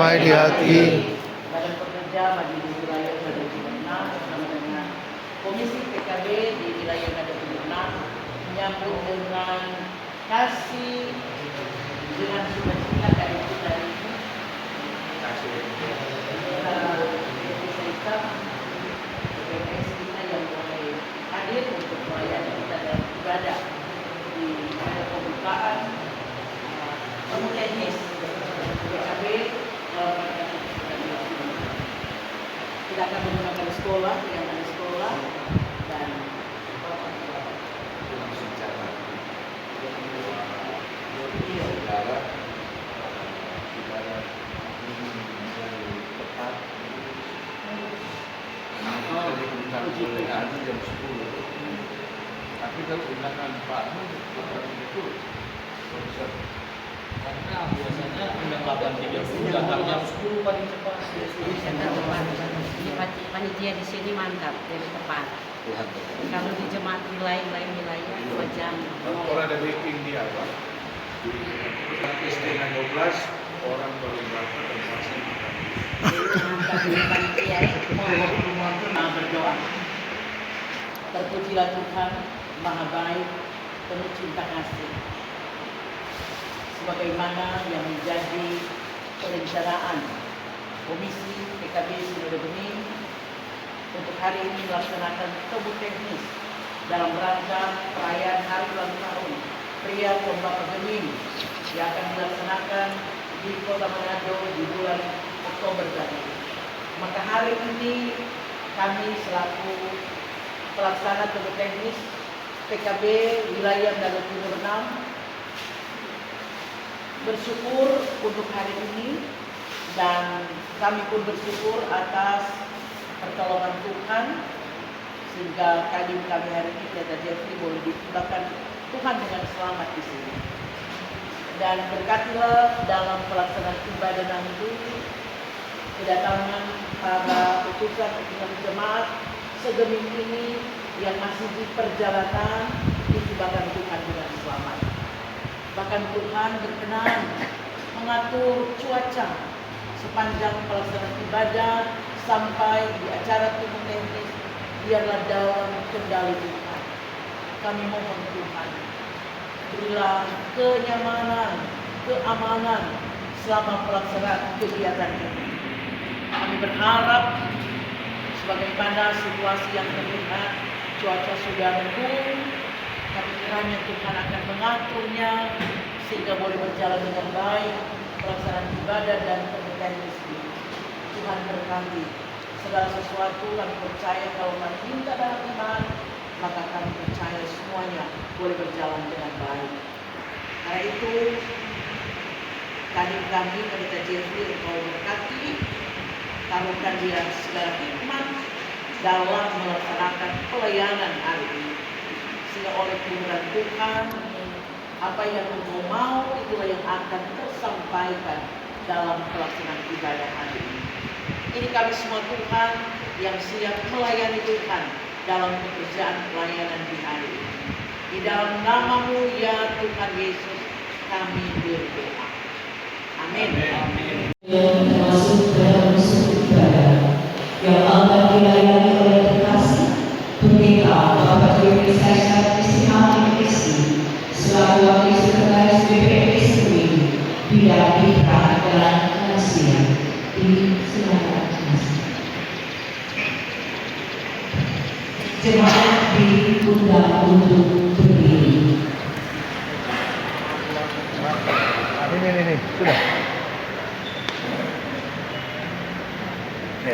damai di hati. Badan Pekerja Majelis Wilayah Nada Timur 6 bersama dengan Komisi PKB di wilayah Nada Timur 6 menyambut dengan kasih dengan sukacita dari kita ini. PPS kita yang mulai hadir untuk melayani kita dalam ibadah di pada pembukaan ilmu teknis PKB. Kita akan menggunakan sekolah yang ada sekolah dan jam 10. Tapi kalau undangan Pak itu karena biasanya jam 8.30 datang jam 10 paling cepat. Panitia di sini mantap, jadi tepat. Kalau di jemaat lain wilayah 2 jam. Kalau ada meeting dia Pak. Di setengah 12 orang baru berangkat dan masih Mantap di panitia. berdoa. Terpujilah Tuhan, Maha Baik, penuh cinta kasih. Sebagaimana yang menjadi perencanaan Komisi PKB Sinode Bening untuk hari ini melaksanakan temu teknis dalam rangka perayaan Hari Ulang Tahun Pria Pembapa Bening yang akan dilaksanakan di Kota Manado di bulan Oktober tadi. Maka hari ini kami selaku pelaksana temu teknis PKB wilayah Nada Timur 6 bersyukur untuk hari ini, dan kami pun bersyukur atas pertolongan Tuhan sehingga kami hari ini Pendeta Jeffrey boleh dipulangkan Tuhan dengan selamat di sini. Dan berkatilah dalam pelaksanaan ibadah nanti kedatangan para utusan jemaat segeming ini yang masih di perjalanan ditibakan Tuhan dengan selamat. Bahkan Tuhan berkenan mengatur cuaca sepanjang pelaksanaan ibadah sampai di acara temu teknis, biarlah dalam kendali Tuhan. Kami mohon Tuhan, berilah kenyamanan, keamanan selama pelaksanaan kegiatan ini. Kami berharap sebagaimana situasi yang terlihat, cuaca sudah mendung, tapi kiranya Tuhan akan mengaturnya sehingga boleh berjalan dengan baik pelaksanaan ibadah dan pernikahan ini. Tuhan berkati segala sesuatu. Kami percaya kalau kami minta dalam iman, maka kami percaya semuanya boleh berjalan dengan baik. Karena itu kami Pendeta Jeffrey engkau berkati, taruhkan dia segala hikmat dalam melaksanakan pelayanan hari ini, sehingga oleh kemurahan Tuhan apa yang engkau mau itulah yang akan tersampaikan dalam pelaksanaan ibadah hari ini. Ini kami semua Tuhan yang siap melayani Tuhan dalam pekerjaan pelayanan di hari ini. Di dalam nama-Mu ya Tuhan Yesus kami berdoa. Amin. Termasuk dalam ibadah yang akan dilayani oleh terkasih Pendeta Bapak Dewi Saisar Istimewa Kristi selaku Wakil Sekretaris BPS ini bidang mitra dan lansia. Silakan jemaat diundang untuk berdiri. Ini sudah.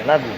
Lagu.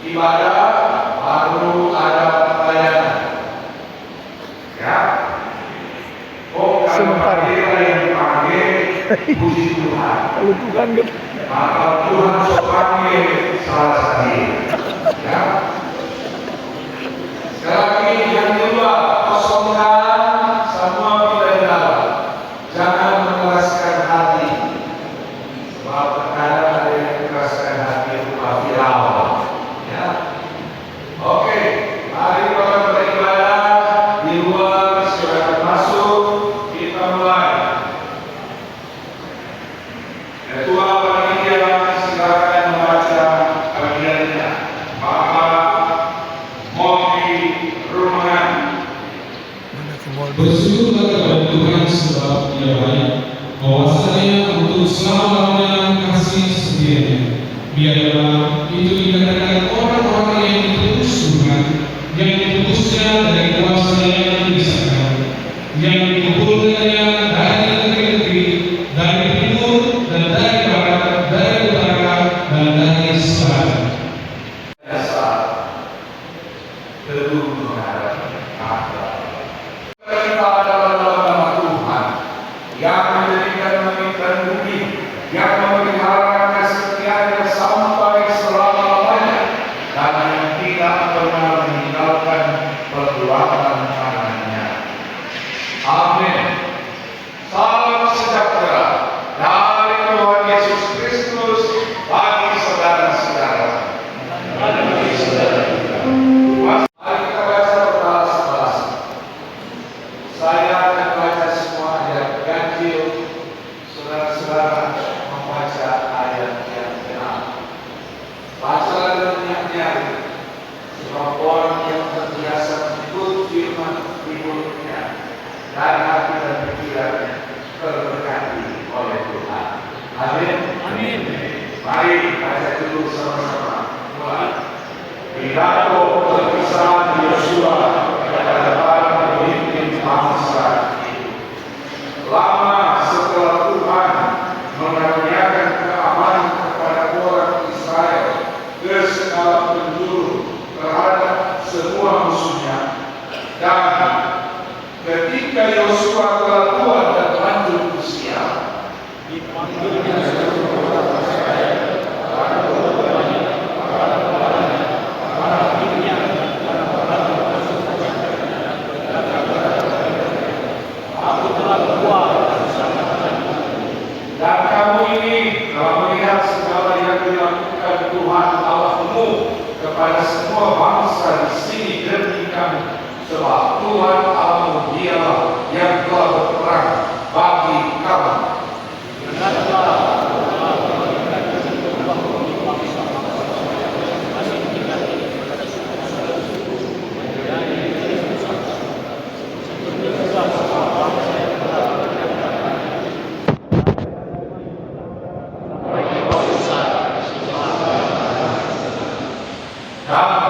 ibadah baru ada pelayanan. Ya. Oh, Sebentar. kalau yang dipanggil puji Tuhan. Kalau Tuhan gitu. Maka Tuhan panggil salah satu. Ya. Sekali lagi yang kedua, kosongkan semua kita di dalam. Jangan mengeraskan hati. Sebab terkadang ada yang mengeraskan hati rupa viral. Ya. Oke, mari kita beribadah di luar, silakan masuk. Kita mulai. Ketua panitia silakan membaca bagiannya. Bapak Moki Rumahan. Bersyukurlah kepada Tuhan sebab Dia baik, bahwasanya untuk selama-lamanya kasih setianya. Biarlah itu dikatakan orang-orang yang diputus Tuhan, yang diputusnya dari kuasa yang dipisahkan, yang dikumpulkannya dari negeri-negeri, dari timur dan dari barat, dari utara dan dari selatan. Dasar teduh menghadap akhirat. Kita adalah nama Tuhan yang menjadikan langit dan bumi, yang memelihara kesetiaannya sampai selama-lamanya, dan yang tidak pernah meninggalkan perbuatan tangannya. Amin. Salam sejahtera dari Tuhan Yesus Kristus bagi saudara-saudara. Mari kita baca berbalas-balas. Saya akan baca semua ayat ganjil. Saudara-saudara membaca ayat yang benar. Bacalah dengan nyanyi. Sebab orang yang terbiasa mengikut firman di mulutnya dan hati dan pikirannya terberkati oleh Tuhan. Amin. Amin. Mari baca dulu sama-sama. Mulai. Pidato perpisahan Yosua kepada para pemimpin bangsa itu. Lama setelah Tuhan mengaruniakan keamanan kepada orang Israel ke segala penjuru terhadap semua musuhnya, dan ketika Yosua telah tua dan lanjut usia, dan kamu ini telah melihat segala yang dilakukan Tuhan Allahmu kepada semua bangsa di sini demi kamu, sebab Tuhan Allahmu dialah yang telah berperang bagi kamu. Dan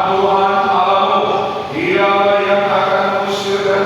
Tuhan Allahmu dialah yang akan mengusir dan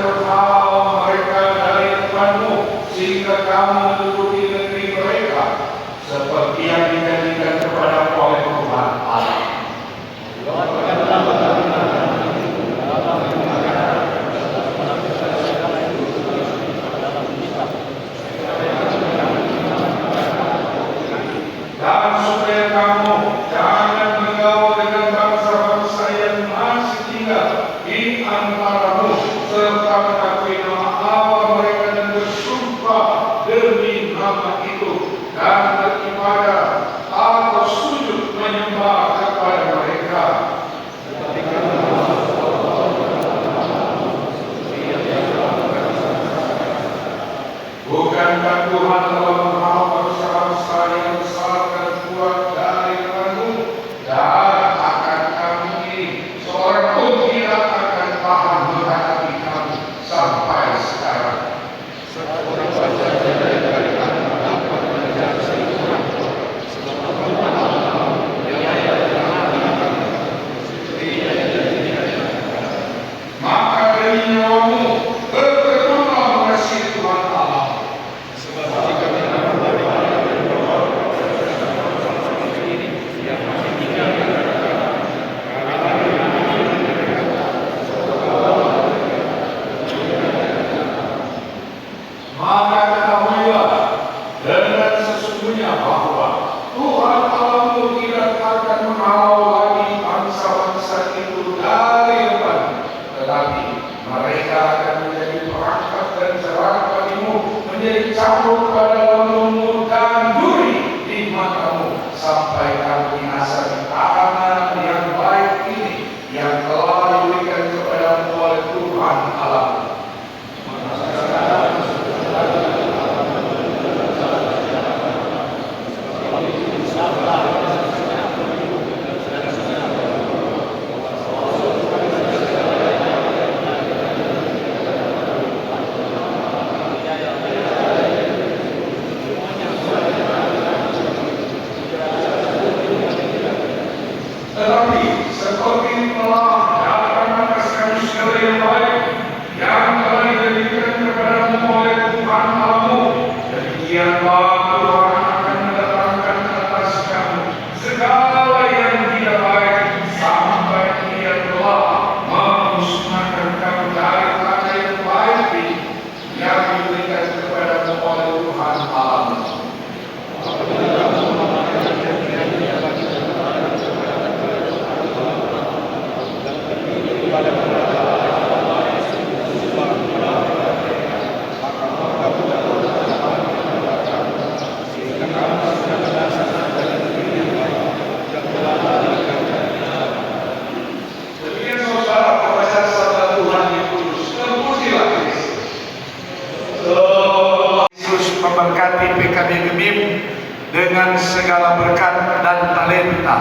dengan segala berkat dan talenta.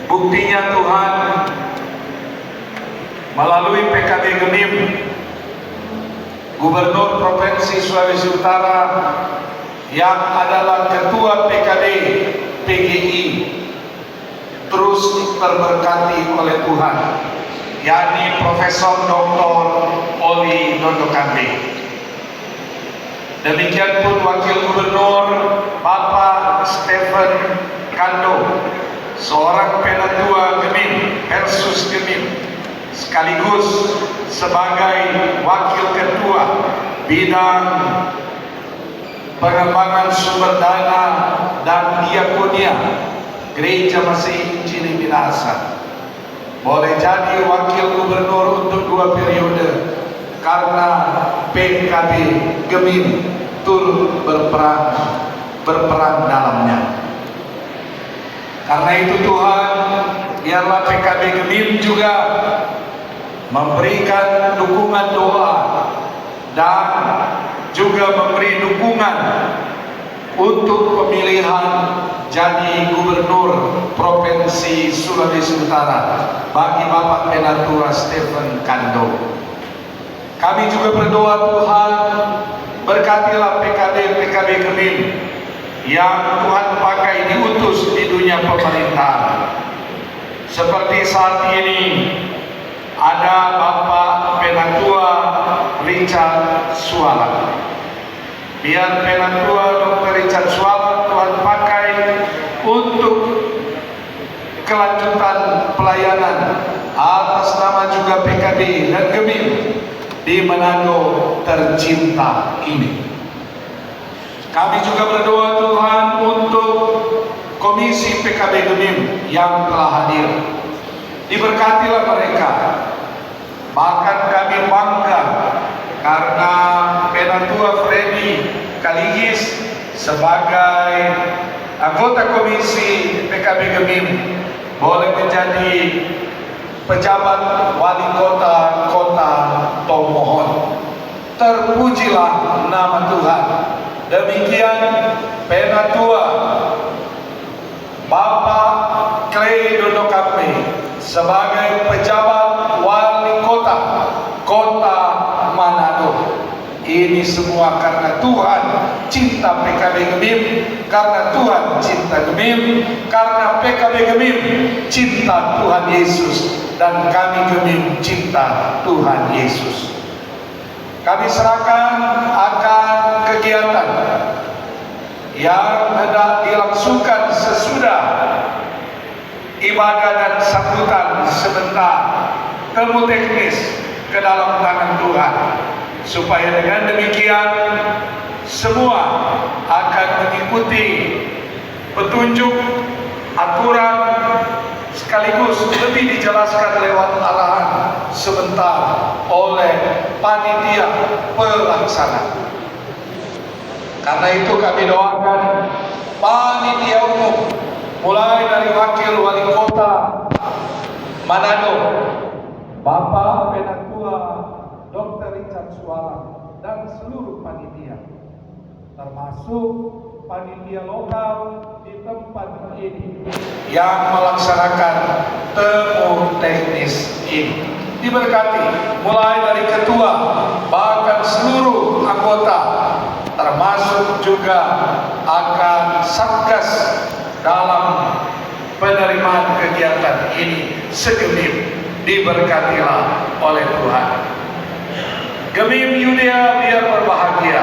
Buktinya Tuhan melalui PKB Gemim, Gubernur Provinsi Sulawesi Utara yang adalah Ketua PKB PGI terus terberkati oleh Tuhan, yakni Profesor Dr. Oli Dondokambe. Demikian pun Wakil Gubernur Bapak Stephen Kando, seorang penatua Gemim versus Gemim, sekaligus sebagai Wakil Ketua Bidang Pengembangan Sumber Dana dan Diakonia Gereja Masih Cili Minahasa. Boleh jadi Wakil Gubernur untuk 2 periode karena PKB Gemim turut berperan dalamnya. Karena itu Tuhan, biarlah PKB Gemim juga memberikan dukungan doa dan juga memberi dukungan untuk pemilihan jadi Gubernur Provinsi Sulawesi Utara bagi Bapak Penatua Stephen Kando. Kami juga berdoa Tuhan, berkatilah PKB Gemim yang Tuhan pakai diutus di dunia pemerintahan. Seperti saat ini ada Bapak Penatua Richard Suala. Biar Penatua Dr. Richard Suala Tuhan pakai untuk kelanjutan pelayanan atas nama juga PKB dan Gemim di Manado tercinta ini. Kami juga berdoa Tuhan untuk Komisi PKB Gemim yang telah hadir. Diberkatilah mereka. Bahkan kami bangga karena Penatua Freddy Kaligis sebagai anggota Komisi PKB Gemim boleh menjadi pejabat wali kota Tomohon. Terpujilah nama Tuhan. Demikian Penatua Bapak Clay Dondokambe sebagai pejabat wali kota Manado. Ini semua karena Tuhan cinta PKB Gemim, karena Tuhan cinta Gemim, karena PKB Gemim cinta Tuhan Yesus, dan kami Gemim cinta Tuhan Yesus. Kami serahkan akan kegiatan yang hendak dilangsungkan sesudah ibadah dan sambutan sebentar ilmu teknis ke dalam tangan Tuhan, supaya dengan demikian semua akan mengikuti petunjuk, aturan, sekaligus lebih dijelaskan lewat arahan sebentar oleh panitia pelaksana. Karena itu kami doakan panitia umum mulai dari Wakil Wali Kota Manado, Bapak Penatua Dr. Richard Suala, dan seluruh panitia, termasuk panitia lokal di tempat ini yang melaksanakan temu teknis ini. Diberkati mulai dari ketua bahkan seluruh anggota, termasuk juga akan satgas dalam penerimaan kegiatan ini segemim. Diberkatilah oleh Tuhan. Gemim Yudea biar berbahagia.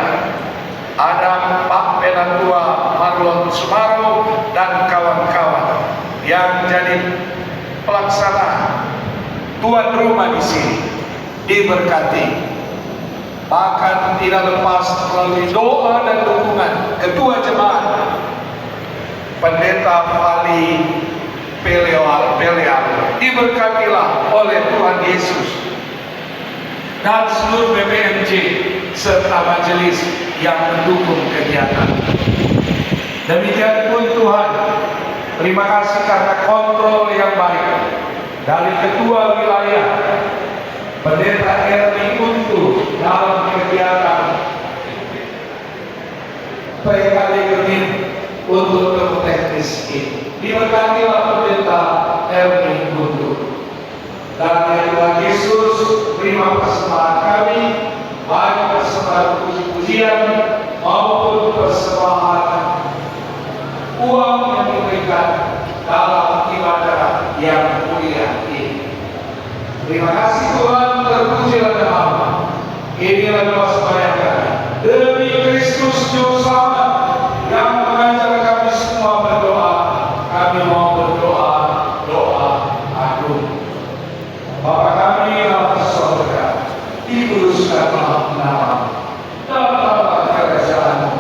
Ada Pak Penatua Marlon Sumaro dan kawan-kawan yang jadi pelaksana tuan rumah di sini. Diberkati. Bahkan tidak lepas melalui doa dan dukungan Ketua Jemaat Pendeta Fali Peleal, diberkatilah oleh Tuhan Yesus dan seluruh BPMJ serta majelis yang mendukung kegiatan. Demikian pun Tuhan, terima kasih karena kontrol yang baik dari Ketua Wilayah Pendeta RI untuk dalam kegiatan PKD Unit untuk kebutuhan miskin. Diberkatilah pendeta Erwin Guntur. Dan ya Tuhan Yesus, terima persembahan kami, baik persembahan puji-pujian maupun persembahan uang yang diberikan dalam ibadah yang mulia ini. Terima kasih Tuhan, terpujilah nama. Inilah doa sembahyang kami demi Kristus Juru Selamat yang mengajar kami semua berdoa. Kami mau berdoa doa agung. Bapa kami dalam surga, dikuduskanlah namamu, datanglah kerajaan-Mu,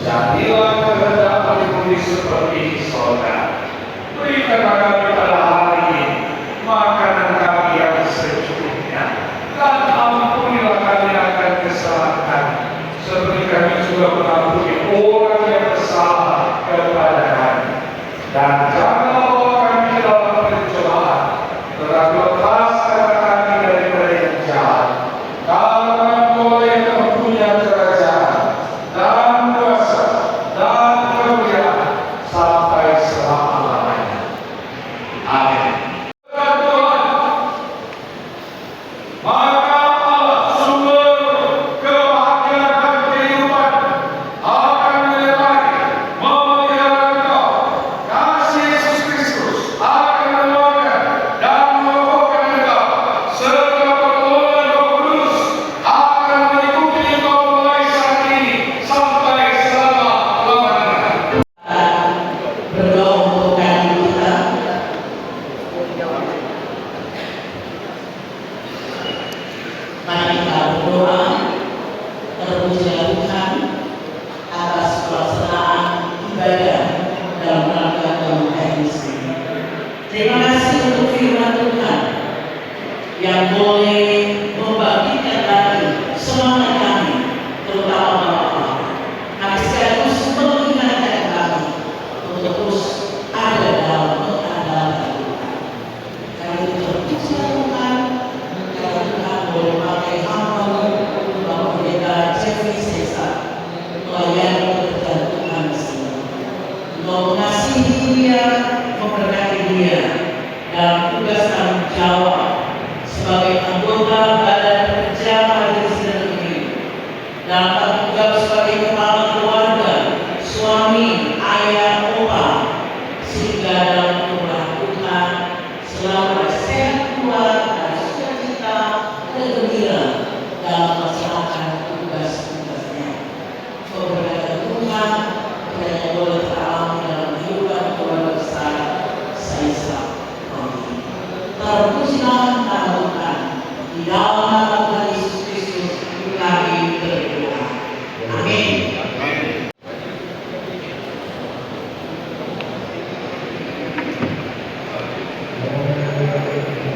jadilah kehendakmu di bumi seperti di sorga. Berikanlah kami pada hari ini makanan kami yang secukupnya, dan ampunilah kami akan kesalahan kami, seperti kami juga mengampuni orang yang bersalah kepada kami. Dan janganlah bawa kami ke dalam pencobaan, tetapi lepaskan kami daripada yang jahat. Karena Engkau yang mempunyai kerajaan dan kuasa dan kemuliaan sampai selama-lamanya. Amin. Maka Allah sumber kebahagiaan dan kehidupan akan menyertai memelihara engkau. Kasih Yesus Kristus akan menolongkan dan mengokohkan engkau, serta pertolongan Roh Kudus akan mengikuti engkau mulai saat ini sampai selama-lamanya. Berdoa untuk kami kita. Mari kita berdoa. Terpujilah Tuhan atas pelaksanaan ibadah dalam rangka Eucharis ini. Terima kasih untuk firman Tuhan yang boleh membangkitkan lagi semangat kami, terutama Bapak. Kami sekaligus mengingatkan kami untuk terus ada dalam mengandalkan Tuhan. Kami terpujilah Tuhan, karena Tuhan boleh pakai hamba-Mu, Bapak Pendeta Jeffrey Cesar, melayani pekerjaan Tuhan di sini. Engkau mengasihi dia, memberkati dia dalam tugas tanggung jawab sebagai anggota badan kerja majelis ini, dalam tanggung jawab sebagai kepala keluarga, suami, ayah, opa, sehingga dalam rumah Tuhan selalu bersehat kuat dan sukacita dan gembira dalam melaksanakan tugas-tugasnya. Keberkatan Tuhan kiranya boleh teralami dalam kehidupan keluarga besar Saisa. Amin. Terpuji